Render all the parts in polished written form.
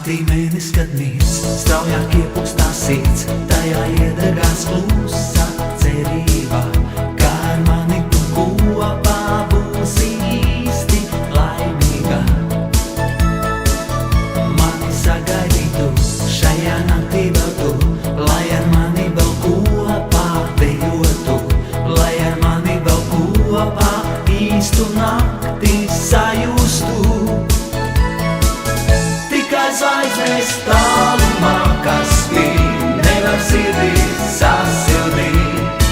Naktī mēnesis, kad mirst, straujāk iepūstā sirds, tajā iedegās klusa cerība, kā ar mani tu kopā būsi īsti laimīga. Mani sagaidītu šajā naktī vēl tu, lai ar mani vēl kopā dejotu, lai ar mani vēl kopā īstu naktī sajustu. Zvaigznes tālumā, kas spīd, nevar sirdī sasildīt.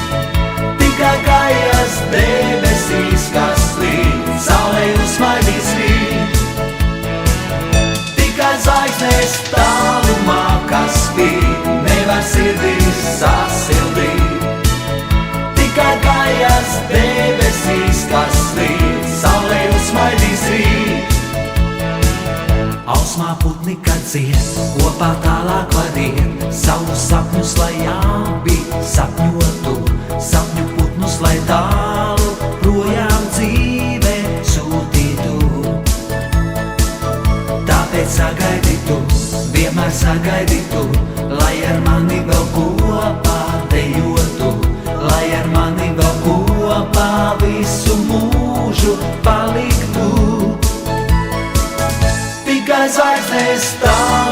Tikai kājas debesīs, kas slīd, saulē uzsmaidīs rīt. Tikai zvaigznes tālumā, kas spīd, nevar sirdī sasildīt. Tikai kājas debesīs, kas slīd, saulē uzsmaidīs rīt. Ausmā putni, kad dzied, kopā tālāk vadiet savus sapņus, lai abi sapņotu, sapņu putnus, lai tālu projām dzīvē sūtītu. Tāpēc sagaidītu, vienmēr sagaidītu, lai ar mani vēl kopā dejotu, lai ar mani vēl kopā visu mūžu paliktu. Tikai zvaigznes tālumā,